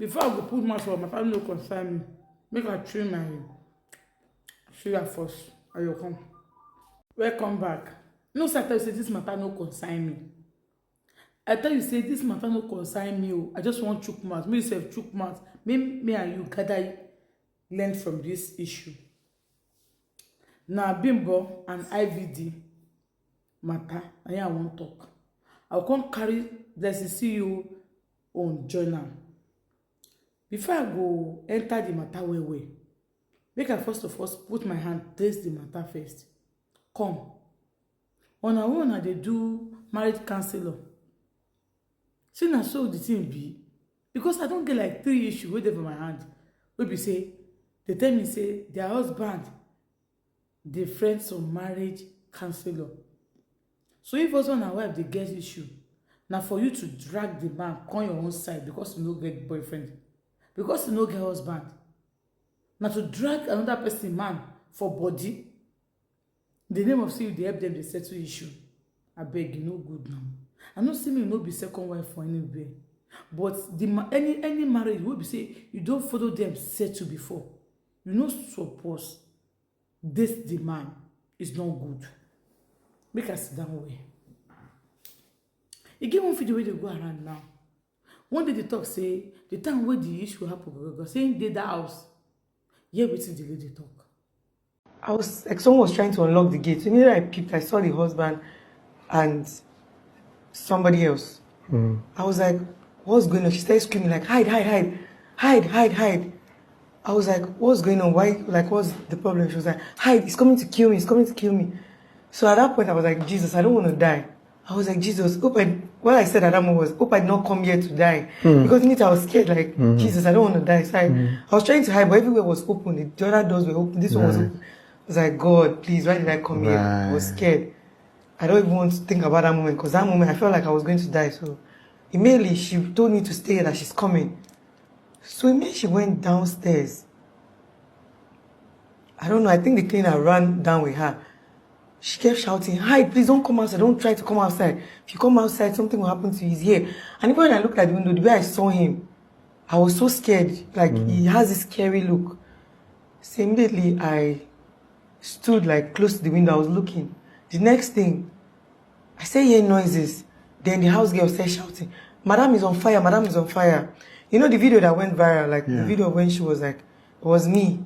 Before I go put mouth for my family no concern me. Make I train my sugar first. I will come. Welcome back. No sir, I tell you say this matter no concern me. I tell you say this matter no concern me. Oh. I just want chook mouth. Me sef chook mouth. Me and you gather learn from this issue. Now Bimbo and IVD matter. I want talk. I'll come carry blessing see you on journal. Before I go enter the matter well, make I first of all put my hand trace the matter first. Come. On our own, I dey do marriage counselor. See na so the thing be. Because I don't get like 3 issues wey dey for my hand. Wey be say, they tell me say their husband dey friend some marriage counselor. So if husband and wife dey get issue, na for you to drag the man come your own side because you no get boyfriend, because you no get husband. Na to drag another person man for body. The name of say you dey help them dey settle issue. Abeg, you no good now. I know say me no be second wife for anywhere, but the any marriage wey be say you don't follow them settle before, you no suppose this the man is not good. Make I sit down well. E get one video wey dey go around now. One day they talk say the time wey the issue happen, say him dey that house. Hear wetin the lady talk. I was like, someone was trying to unlock the gate. Immediately I peeped, I saw the husband and somebody else. I was like, what's going on? She started screaming like, hide, hide, hide, hide, hide, hide. I was like, what's going on? Why? Like, what's the problem? She was like, hide, he's coming to kill me, he's coming to kill me. So at that point, I was like, Jesus, I don't want to die. I was like, Jesus, what I said at that moment was, hope I did not come here to die. Because in it, I was scared, like, Jesus, I don't want to die. So I was trying to hide, but everywhere was open. The other doors were open. This one was open. I was like, God, please, why did I come here? I was scared. I don't even want to think about that moment, because that moment, I felt like I was going to die. So immediately, she told me to stay here, that she's coming. So immediately, she went downstairs. I don't know, I think the cleaner ran down with her. She kept shouting, hide, please don't come outside, don't try to come outside. If you come outside, something will happen to you, he's here. And even when I looked at the window, the way I saw him, I was so scared. Like, he has this scary look. So immediately, I stood like close to the window, I was looking. The next thing, I said, hear noises. Then the house girl started shouting, Madam is on fire, Madam is on fire. You know the video that went viral, like the video when she was like, it was me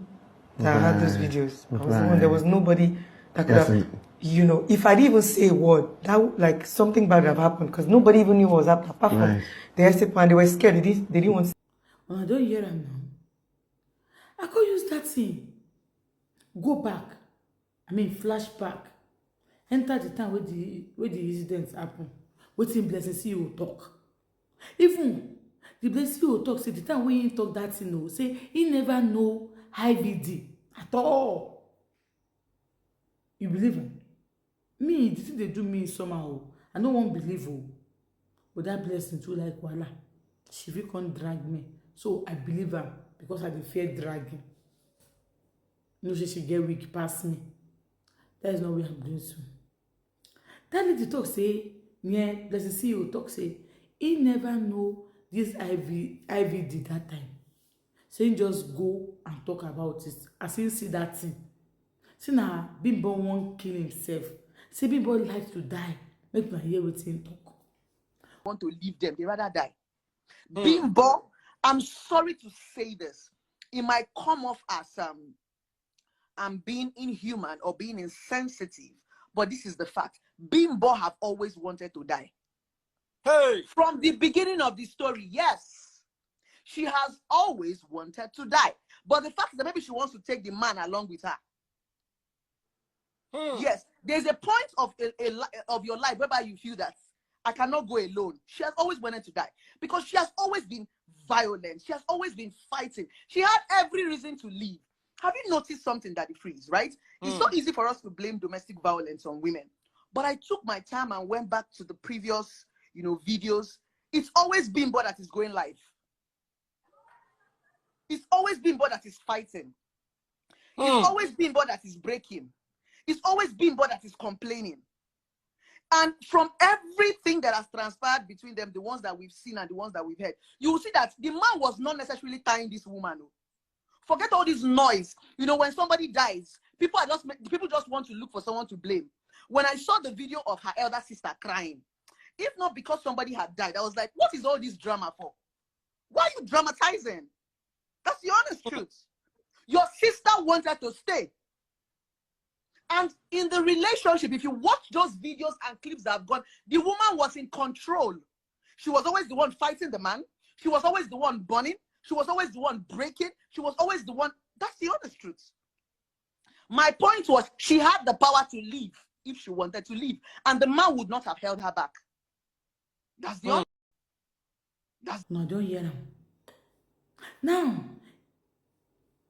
that had those videos. I was the one, there was nobody that could have, you know, if I didn't even say a word, that like something bad would have happened, because nobody even knew what was happening apart from the estate man. They were scared, they didn't want to. When I don't hear them now, I could use that thing. Go back. I mean flashback. Enter the time where the incidents happen. Wetin blessing see you talk. Even the blessing you talk, say the time when he talk that thing, no, say he never know IVD at all. You believe him? Me, the thing they do me somehow. I don't want believe oh. But that blessing too like voila. She will can't drag me. So I believe her because I dey fear dragging. No, she get weak past me. That is not what I'm doing soon. That lady talk say, yeah, blessing see you talk say, he never know this IVD that time. So he just go and talk about it. As he see that thing. See now, Bimbo won't kill himself. See Bimbo like to die. Make my hear with him talk. Want to leave them, they rather die. Bimbo, I'm sorry to say this. It might come off as I'm being inhuman or being insensitive, but this is the fact. Bimbo have always wanted to die. Hey! From the beginning of the story, yes. She has always wanted to die. But the fact is that maybe she wants to take the man along with her. Yes, there's a point of your life whereby you feel that I cannot go alone. She has always wanted to die because she has always been violent. She has always been fighting. She had every reason to leave. Have you noticed something, Daddy Freeze, right? It's so easy for us to blame domestic violence on women. But I took my time and went back to the previous, videos. It's always Bimbo that is going live. It's always Bimbo that is fighting. It's always Bimbo that is breaking. It's always Bimbo that is complaining. And from everything that has transpired between them, the ones that we've seen and the ones that we've heard, you will see that the man was not necessarily tying this woman. Forget all this noise. You know, when somebody dies, people just want to look for someone to blame. When I saw the video of her elder sister crying, if not because somebody had died, I was like, what is all this drama for? Why are you dramatizing? That's the honest truth. Your sister wanted to stay. And in the relationship, if you watch those videos and clips that have gone, the woman was in control. She was always the one fighting the man. She was always the one burning. She was always the one breaking. She was always the one. That's the honest truth. My point was, she had the power to leave if she wanted to leave. And the man would not have held her back. That's the honest. No, don't hear them. Now,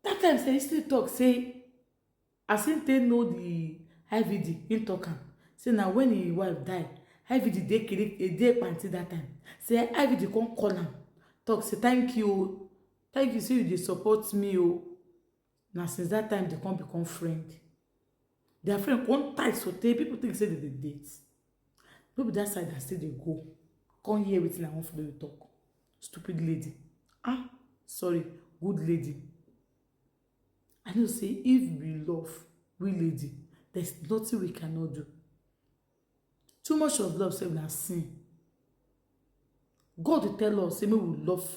that time, say, still talk, say, as him they know the IVD, him talk am. Say, now when his wife died, IVD dey kill a day panty that time. Say, IVD come call am. Talk, say, thank you, say you dey support me. Now, since that time, they can't become friend. Their friend come tight, so people think say they date. No be that side that still they go. Come hear wetin I want for you to talk. Stupid lady. Sorry, good lady. I know say if we love, we lady, there's nothing we cannot do. Too much of love say na sin. God will tell us say we will love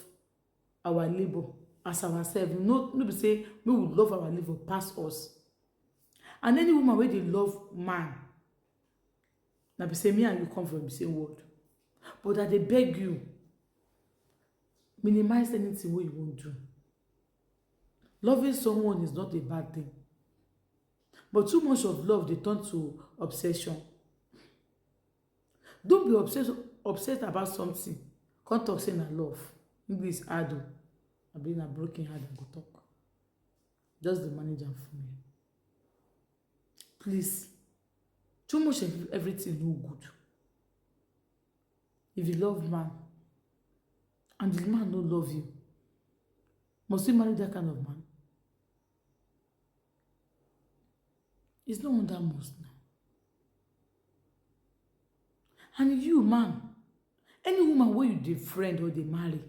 our neighbor as ourselves. No be say we will love our neighbor past us. And any woman wey dey love man, na be say me and you come from the same world. But I dey beg you, minimize anything wey you wan do. Loving someone is not a bad thing. But too much of love, they turn to obsession. Don't be obsessed about something. Can't talk say na love. Maybe it's hard. I been a broken heart and go talk. Just the manager for me. Please. Too much of everything no good. If you love man, and the man don't love you, must you marry that kind of man? It's no one that must now. And you, man, any woman where you dey friend or they marry,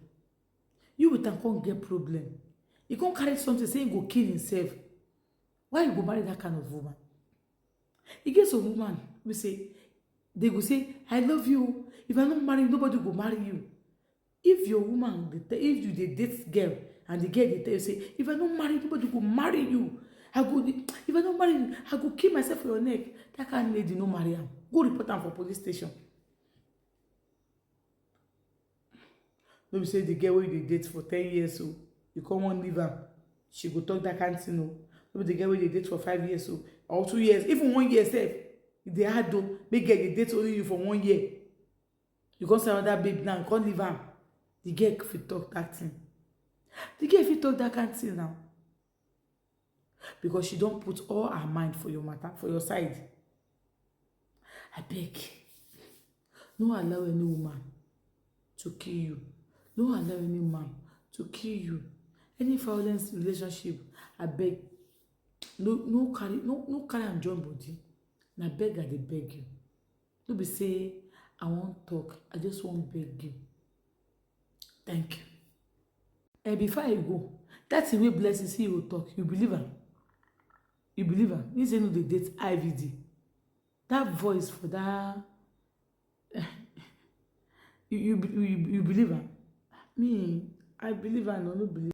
you with am can't get problem. You can't carry something saying go kill himself. Why you go marry that kind of woman? You get some woman we say, they go say, I love you. If I don't marry, nobody go marry you. If your woman, if you dey date girl and the girl dey tell you say, if I don't marry, nobody go marry you. If I don't marry you, I go kill myself for your neck. That kind of lady no marry am. Go report am for police station. No be say the girl wey you dey date for 10 years, so you come wan leave am, she go talk that kind of thing. No be the girl wey dey date for 5 years, so or 2 years, even 1 year sef. If they hard though, make girl dey date only you for 1 year. You come see another babe now, you can't leave am. The girl fit talk that thing. The girl fit talk that kind of thing now. Because she don't put all her mind for your matter, for your side. I beg. No allow any woman to kill you. No allow any man to kill you. Any violence relationship, I beg. No carry and join body. Na beg, I dey beg you. No be say I won't talk. I just won't beg you. Thank you. And before I go, that's the way blessing see you talk. You believe her? You believe her? You say no, they date IVD. That voice for that. You believe her? Me, I believe her. No believe.